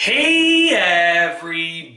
Hey everybody!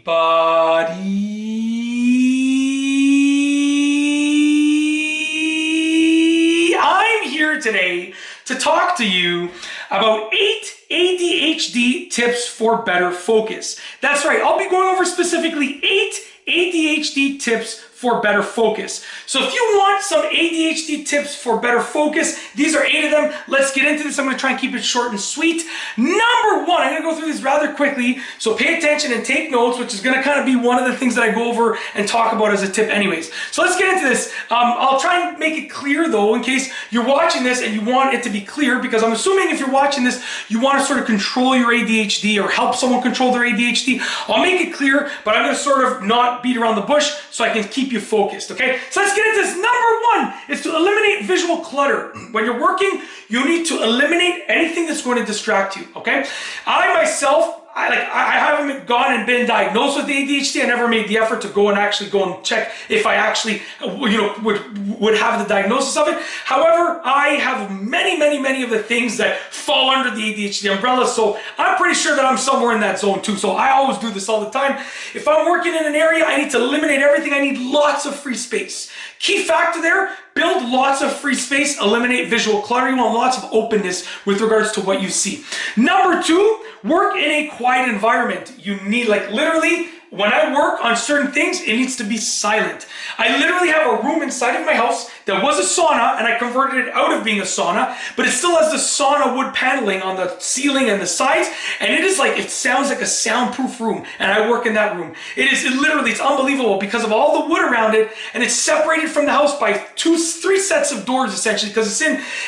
I'm here today to talk to you about 8 ADHD tips for better focus. That's right, I'll be going over specifically 8 ADHD tips for better focus. So if you want some ADHD tips for better focus, these are 8 of them. Let's get into this. I'm going to try and keep it short and sweet. Number 1, I'm going to go through this rather quickly, so pay attention and take notes, which is going to kind of be one of the things that I go over and talk about as a tip anyways. So let's get into this. I'll try and make it clear though, in case you're watching this and you want it to be clear, because I'm assuming if you're watching this, you want to sort of control your ADHD or help someone control their ADHD. I'll make it clear, but I'm going to sort of not beat around the bush so I can keep you focused, okay? So let's get into this. Number 1 is to eliminate visual clutter. When you're working, you need to eliminate anything that's going to distract you, okay? I myself, I haven't gone and been diagnosed with ADHD. I never made the effort to go and check if I actually, would have the diagnosis of it. However, I have many of the things that fall under the ADHD umbrella, so I'm pretty sure that I'm somewhere in that zone too. So I always do this all the time. If I'm working in an area, I need to eliminate everything. I need lots of free space. Key factor there, build lots of free space, eliminate visual clutter. You want lots of openness with regards to what you see. Number 2, work in a quiet environment. You need, literally, when I work on certain things, it needs to be silent. I literally have a room inside of my house that was a sauna, and I converted it out of being a sauna, but it still has the sauna wood paneling on the ceiling and the sides, and it sounds like a soundproof room, and I work in that room. It's unbelievable because of all the wood around it, and it's separated from the house by 3 sets of doors essentially, because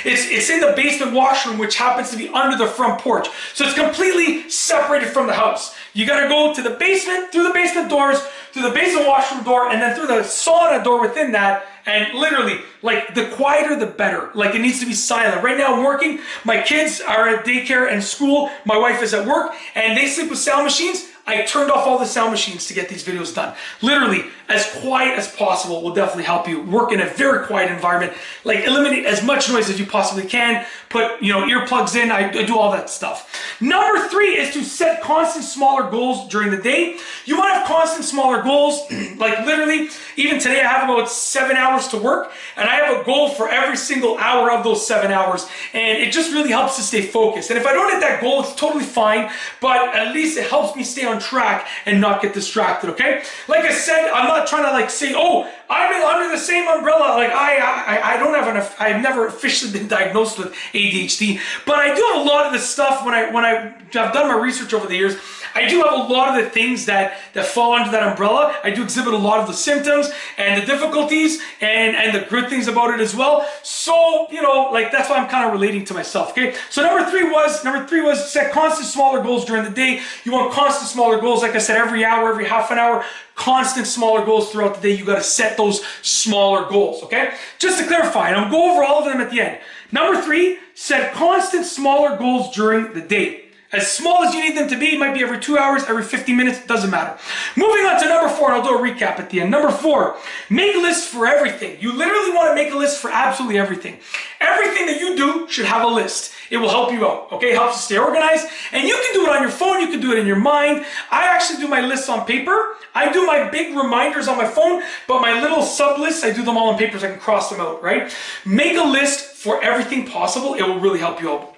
it's in the basement washroom, which happens to be under the front porch. So it's completely separated from the house. You gotta go to the basement, through the basement doors, through the basement washroom door, and then through the sauna door within that. And literally, the quieter the better. It needs to be silent. Right now I'm working, my kids are at daycare and school, my wife is at work, and they sleep with sound machines. I turned off all the sound machines to get these videos done. Literally, as quiet as possible will definitely help you. Work in a very quiet environment. Eliminate as much noise as you possibly can. Put, earplugs in. I do all that stuff. Number 3 is to set constant smaller goals during the day. You want to have constant smaller goals. Literally, even today I have about 7 hours to work, and I have a goal for every single hour of those 7 hours. And it just really helps to stay focused. And if I don't hit that goal, it's totally fine, but at least it helps me stay on track and not get distracted, okay? Like I said, I'm not trying to say, oh, I'm under the same umbrella. I don't have enough. I've never officially been diagnosed with ADHD, but I do have a lot of the stuff when I've done my research over the years. I do have a lot of the things that fall under that umbrella. I do exhibit a lot of the symptoms and the difficulties and the good things about it as well. So, that's why I'm kind of relating to myself, okay? So number 3 was set constant smaller goals during the day. You want constant smaller goals, like I said, every hour, every half an hour, constant smaller goals throughout the day. You got to set those smaller goals, okay? Just to clarify, and I'll go over all of them at the end. Number 3, set constant smaller goals during the day. As small as you need them to be, it might be every 2 hours, every 50 minutes, doesn't matter. Moving on to number 4, and I'll do a recap at the end. Number 4, make lists for everything. You literally want to make a list for absolutely everything. Everything that you do should have a list. It will help you out, okay? It helps you stay organized, and you can do it on your phone, you can do it in your mind. I actually do my lists on paper. I do my big reminders on my phone, but my little sub-lists, I do them all on paper so I can cross them out, right? Make a list for everything possible. It will really help you out.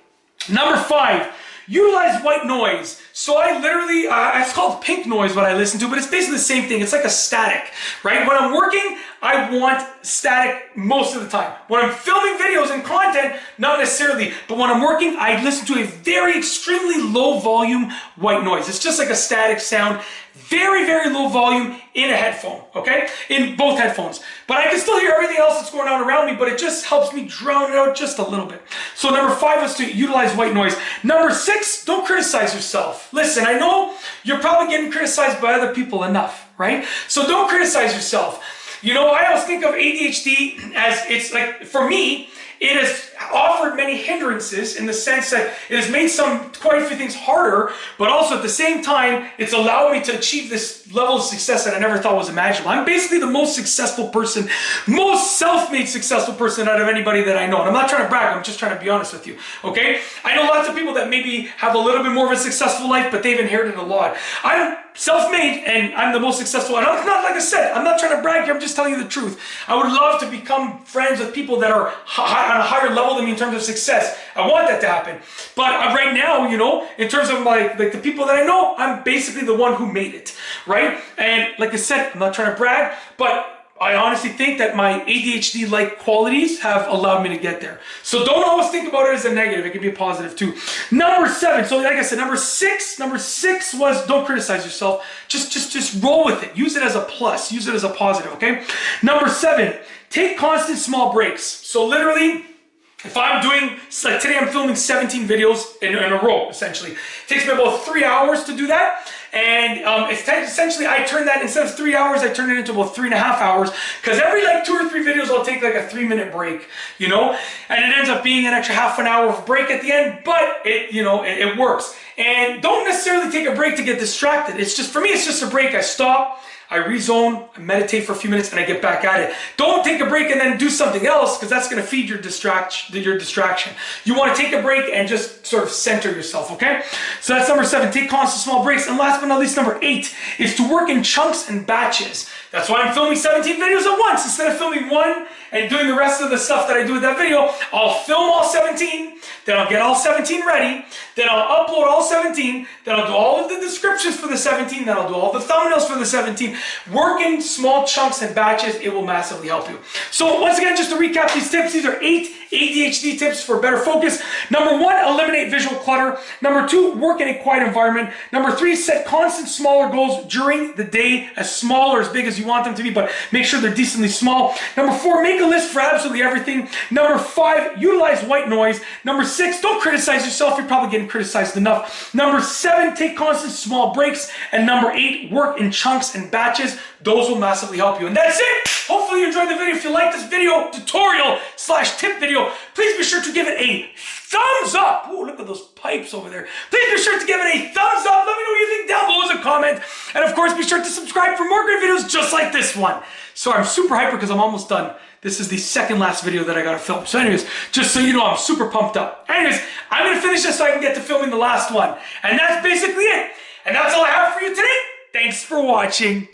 Number 5, utilize white noise. So I literally, it's called pink noise what I listen to, but it's basically the same thing. It's like a static, right? When I'm working, I want static most of the time. When I'm filming videos and content, not necessarily, but when I'm working, I listen to a very extremely low volume white noise. It's just like a static sound, very low volume in a headphone, okay? In both headphones. But I can still hear everything else that's going on around me, but it just helps me drown it out just a little bit. So number 5 is to utilize white noise. Number 6, don't criticize yourself. Listen, I know you're probably getting criticized by other people enough, right? So don't criticize yourself. I always think of ADHD as, for me, it has offered many hindrances in the sense that it has made quite a few things harder, but also at the same time, it's allowed me to achieve this level of success that I never thought was imaginable. I'm basically the most successful person, most self-made successful person out of anybody that I know. And I'm not trying to brag, I'm just trying to be honest with you, okay? I know lots of people that maybe have a little bit more of a successful life, but they've inherited a lot. I'm self-made and I'm the most successful. And I'm not, like I said, I'm not trying to brag here, I'm just telling you the truth. I would love to become friends with people that are on a higher level than me in terms of success. I want that to happen. But right now, you know, in terms of like the people that I know, I'm basically the one who made it, right? And like I said, I'm not trying to brag, but I honestly think that my ADHD-like qualities have allowed me to get there. So don't always think about it as a negative. It can be a positive too. Number 7. So like I said, number six was don't criticize yourself. Just roll with it. Use it as a plus. Use it as a positive, okay? Number 7, take constant small breaks. So literally, if I'm doing, like today I'm filming 17 videos in a row, essentially. It takes me about 3 hours to do that. And essentially I turn that, instead of 3 hours, I turn it into about 3.5 hours. Because every like 2 or 3 videos, I'll take like a 3-minute break, you know? And it ends up being an extra half an hour of break at the end, but it, you know, it works. And don't necessarily take a break to get distracted. It's just, for me, it's just a break. I stop, I rezone, I meditate for a few minutes, and I get back at it. Don't take a break and then do something else, because that's going to feed your distraction. You want to take a break and just sort of center yourself, okay? So that's number 7, take constant small breaks. And last but not least, number 8 is to work in chunks and batches. That's why I'm filming 17 videos at once. Instead of filming one and doing the rest of the stuff that I do with that video, I'll film all 17, then I'll get all 17 ready, then I'll upload all 17, then I'll do all of the descriptions for the 17, then I'll do all the thumbnails for the 17. Work in small chunks and batches, it will massively help you. So once again, just to recap these tips, these are 8 ADHD tips for better focus. Number 1, eliminate visual clutter. Number 2, work in a quiet environment. Number 3, set constant smaller goals during the day, as small or as big as you want them to be, but make sure they're decently small. Number 4, make a list for absolutely everything. Number 5, utilize white noise. Number 6, don't criticize yourself. You're probably getting criticized enough. Number 7, take constant small breaks. And number 8, work in chunks and batches. Those will massively help you. And that's it. Hopefully you enjoyed the video. If you like this video, tutorial/tip video, please be sure to give it a thumbs up. Ooh, look at those pipes over there. Please be sure to give it a thumbs up. Let me know what you think down below as a comment. And of course, be sure to subscribe for more great videos just like this one. So I'm super hyper because I'm almost done. This is the second last video that I gotta film. So anyways, just so you know, I'm super pumped up. Anyways, I'm gonna finish this so I can get to filming the last one. And that's basically it. And that's all I have for you today. Thanks for watching.